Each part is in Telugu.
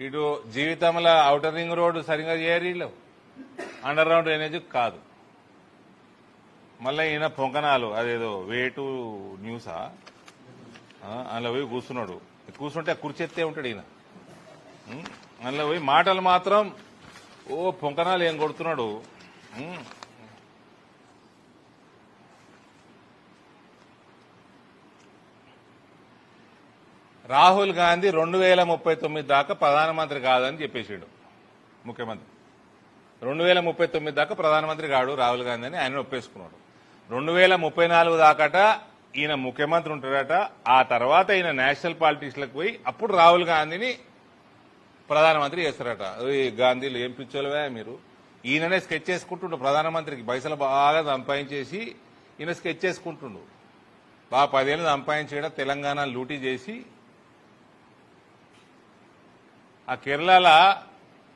ఇటు జీవితంలో ఔటర్ రింగ్ రోడ్డు సరిగా చేయరు వీళ్ళు, అండర్ గ్రౌండ్ డ్రైనేజ్ కాదు. మళ్ళీ ఈయన పొంకనాలు అదేదో వేటు న్యూసా అందులో పోయి కూర్చున్నాడు. కూర్చుంటే కుర్చెత్తే ఉంటాడు ఈయన. అందులో పోయి మాటలు మాత్రం పొంకనాలు ఏం కొడుతున్నాడు. రాహుల్ గాంధీ 2039 దాకా ప్రధానమంత్రి కాదని చెప్పేసాడు ముఖ్యమంత్రి. 2039 దాకా ప్రధానమంత్రి కాడు రాహుల్ గాంధీ అని ఆయన ఒప్పేసుకున్నాడు. 2034 దాకాట ఈయన ముఖ్యమంత్రి ఉంటాడట. ఆ తర్వాత ఈయన నేషనల్ పాలిటిక్స్లకు పోయి అప్పుడు రాహుల్ గాంధీని ప్రధానమంత్రి చేస్తారట. గాంధీలు ఏం పిచ్చోలవే మీరు. ఈయననే స్కెచ్ చేసుకుంటుండు ప్రధానమంత్రికి. పైసలు బాగా సంపాదించేసి ఈయన స్కెచ్ చేసుకుంటుండు. బాగా 10 ఏళ్ళు సంపాదించేట తెలంగాణ లూటీ చేసి ఆ కేరళ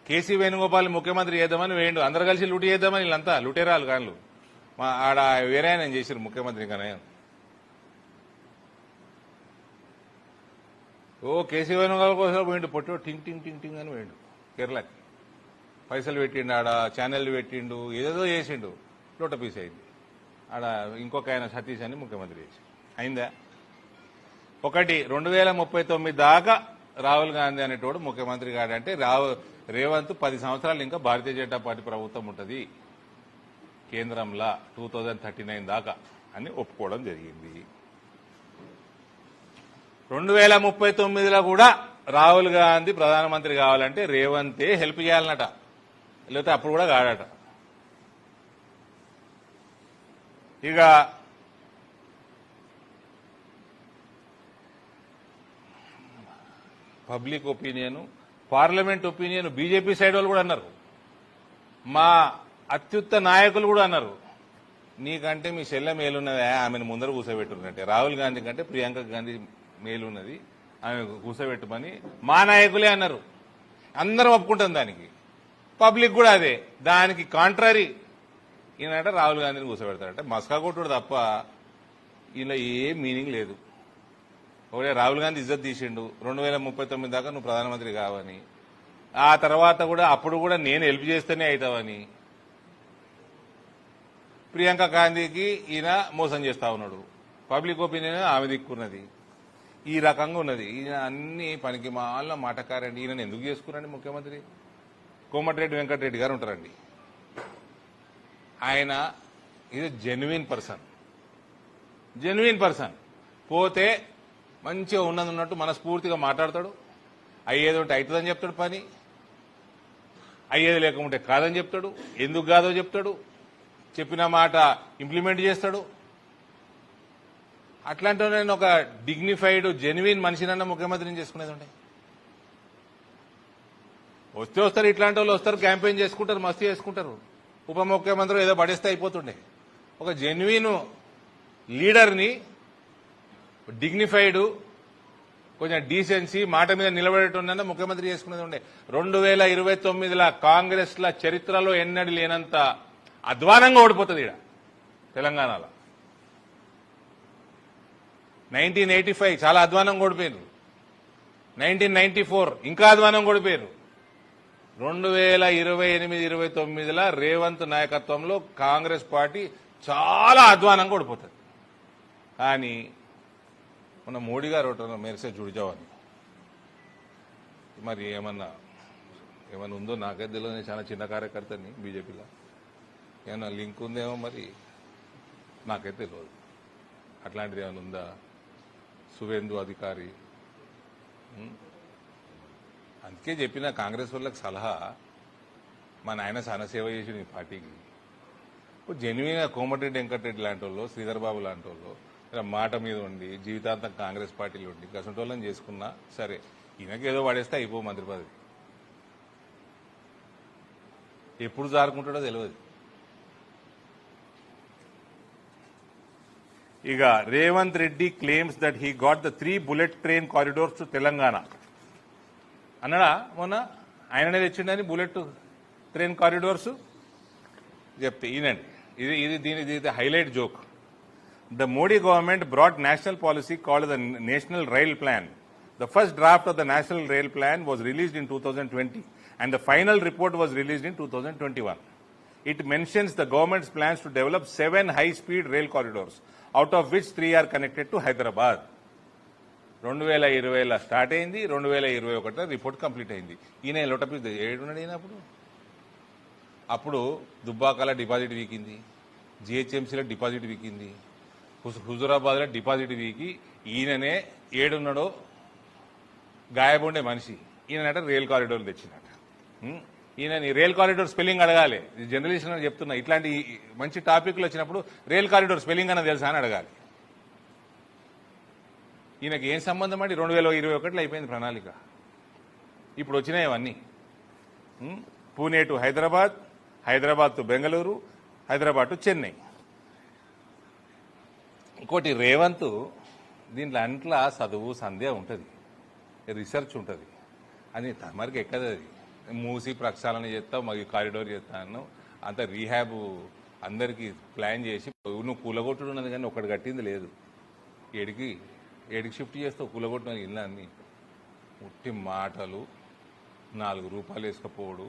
కేసీ వేణుగోపాల్ ముఖ్యమంత్రి చేద్దామని వేయండు. అందరు కలిసి లూటీ చేద్దామని వీళ్ళంతా లూటేరాలు కాళ్ళు. ఆడ వేరే ఆయన చేశారు ముఖ్యమంత్రి కానీ. కేసీ వేణుగోపాల్ కోసం పోయిండు. పొట్టు టింగ్ టింగ్ టింగ్ టింగ్ అని పోయిండు కేరళకి. పైసలు పెట్టిండు, ఆడ ఛానళ్లు పెట్టిండు, ఏదేదో చేసిండు. లోట పీస్ అయింది. ఆడ ఇంకొక ఆయన సతీష్ అని ముఖ్యమంత్రి చేసి అయిందా. ఒకటి 2039 దాకా రాహుల్ గాంధీ అనేటోడు ముఖ్యమంత్రి కాడంటే రేవంత్ 10 సంవత్సరాలు ఇంకా భారతీయ జనతా పార్టీ ప్రభుత్వం ఉంటుంది కేంద్రంలో 2039 దాకా అని ఒప్పుకోవడం జరిగింది. 2039లో కూడా రాహుల్ గాంధీ ప్రధానమంత్రి కావాలంటే రేవంతే హెల్ప్ చేయాలన్నట, లేకపోతే అప్పుడు కూడా కాడట. ఇక public opinion, parliament opinion BJP side వాళ్ళు కూడా అన్నారు. మా అత్యుత్త నాయకులు కూడా అన్నారు, నీకంటే మీ చెల్లె మేలున్నది, ఆమెను ముందర కూర్చోబెట్టున్నట్టే. రాహుల్ గాంధీ కంటే ప్రియాంక గాంధీ మేలున్నది, ఆమె కూర్చోబెట్టమని మా నాయకులే అన్నారు. అందరం ఒప్పుకుంటాం దానికి. పబ్లిక్ కూడా అదే. దానికి కాంట్రరీ ఈయనట రాహుల్ గాంధీని కూర్చోబెడతాడంటే మస్కా కొట్టుడు తప్ప ఇలా ఏం మీనింగ్ లేదు. ఒకటే రాహుల్ గాంధీ ఇజ్జత్ తీసిండు 2039 దాకా నువ్వు ప్రధానమంత్రి కావని. ఆ తర్వాత కూడా అప్పుడు కూడా నేను హెల్ప్ చేస్తేనే అవుతావని ప్రియాంక గాంధీకి ఈయన మోసం చేస్తా ఉన్నాడు. పబ్లిక్ ఒపీనియన్ ఆమె దిక్కున్నది. ఈ రకంగా ఉన్నది. ఈయన అన్ని పనికి మాల మాటకారండి. ఈయనను ఎందుకు చేసుకున్నాండి ముఖ్యమంత్రి? కోమటిరెడ్డి వెంకటరెడ్డి గారు ఉంటారండి. ఆయన ఇది జెన్యున్ పర్సన్. పోతే మంచిగా ఉన్నట్టు మనస్ఫూర్తిగా మాట్లాడతాడు. అయ్యేది ఉంటే అవుతుందని చెప్తాడు పని, అయ్యేది లేకుంటే కాదని చెప్తాడు, ఎందుకు కాదో చెప్తాడు, చెప్పిన మాట ఇంప్లిమెంట్ చేస్తాడు. అట్లాంటి నేను ఒక డిగ్నిఫైడ్ జెన్యున్ మనిషినన్నా ముఖ్యమంత్రిని చేసుకునేది ఉంటాయి. వస్తారు ఇట్లాంటి వాళ్ళు వస్తారు, క్యాంపెయిన్ చేసుకుంటారు, మస్తీ చేసుకుంటారు. ఉప ముఖ్యమంత్రి ఏదో పడేస్తే అయిపోతుండే. ఒక జెన్యున్ లీడర్ని, డిగ్నిఫైడ్, కొంచెం డీసెన్సీ, మాట మీద నిలబడేటోన్నా ముఖ్యమంత్రి చేసుకునేది ఉండే. 2029లో కాంగ్రెస్ల చరిత్రలో ఎన్నడూ లేనంత అధ్వానంగా ఓడిపోతుంది ఇక్కడ తెలంగాణలో. 1985 చాలా అధ్వానంగా ఓడిపోయారు. 1994 ఇంకా అధ్వానంగా ఓడిపోయారు. 2028-29లో రేవంత్ నాయకత్వంలో కాంగ్రెస్ పార్టీ చాలా అధ్వానంగా ఓడిపోతుంది. కానీ మన మోడీ గారు మెరిసే జుడిజావని మరి ఏమన్నా ఉందో నాకైతే తెలియదు. చాలా చిన్న కార్యకర్తని బీజేపీలో. ఏమన్నా లింక్ ఉందేమో మరి నాకైతే తెలియదు. అట్లాంటిది ఏమైనా ఉందా? సువేందు అధికారి. అందుకే చెప్పిన కాంగ్రెస్ వాళ్ళకి సలహా, మా నాయన చాలా సేవ చేసి ఈ పార్టీకి. జెన్యున్గా కోమటిరెడ్డి వెంకటరెడ్డి లాంటి వాళ్ళు, శ్రీధర్ బాబు లాంటి వాళ్ళు మాట మీద ఉండి జీవితాంతం కాంగ్రెస్ పార్టీలో ఉండి గసంటోళ్ళని చేసుకున్నా సరే, ఈయనకి ఏదో పడేస్తే అయిపో మంత్రి పదవి. ఎప్పుడు జారుకుంటాడో తెలియదు. ఇక Revanth Reddy claims that he got the 3 bullet train corridors to Telangana అన్నాడా మొన్న? ఆయననే తెచ్చిండని బుల్లెట్ ట్రైన్ కారిడోర్స్ చెప్తే ఈయనండి. ఇది highlight joke. The Modi government brought national policy called the National Rail Plan. The first draft of the National Rail Plan was released in 2020 and the final report was released in 2021. It mentions the government's plans to develop 7 high-speed rail corridors, out of which 3 are connected to Hyderabad. 2020లో స్టార్ట్ అయింది, 2021 రిపోర్ట్ కంప్లీట్ అయింది. ఈయన లోటపి ఏడున్నాడు ఈయన అప్పుడు దుబ్బాకల డిపాజిట్ వీకింది, జిహెచ్ఎంసీలో డిపాజిట్ వీకింది, హుజురాబాద్లో డిపాజిట్ వీకి ఈయననే ఏడున్నాడో గాయబుండే మనిషి ఈయనట రైల్ కారిడోర్ తెచ్చినట. ఈయనని రైల్ కారిడోర్ స్పెల్లింగ్ అడగాలి. జర్నలిస్ట్ అని చెప్తున్నా, ఇట్లాంటి మంచి టాపిక్లు వచ్చినప్పుడు రైల్ కారిడోర్ స్పెల్లింగ్ అన్న తెలుసా అని అడగాలి. ఈయనకి ఏం సంబంధం అండి? 2021లో అయిపోయింది ప్రణాళిక. ఇప్పుడు వచ్చినాయి అవన్నీ. Pune to Hyderabad, Hyderabad to Bengaluru, Hyderabad to Chennai. ఇంకోటి రేవంత్ దీంట్లో అంట్లా చదువు సందేహం ఉంటుంది, రీసెర్చ్ ఉంటుంది. అది తమరికి ఎక్కదు. అది మూసి ప్రక్షాళన చేస్తా, మరి కారిడోర్ చేస్తాను, అంత రీహాబ్ అందరికీ ప్లాన్ చేసి నువ్వు కూలగొట్టుడు ఉన్నది కానీ ఒకటి కట్టింది లేదు. ఏడికి షిఫ్ట్ చేస్తావు కూలగొట్టిన ఇల్లు అన్నీ ఉట్టి మాటలు, 4 రూపాయలు వేసుకపోవడు.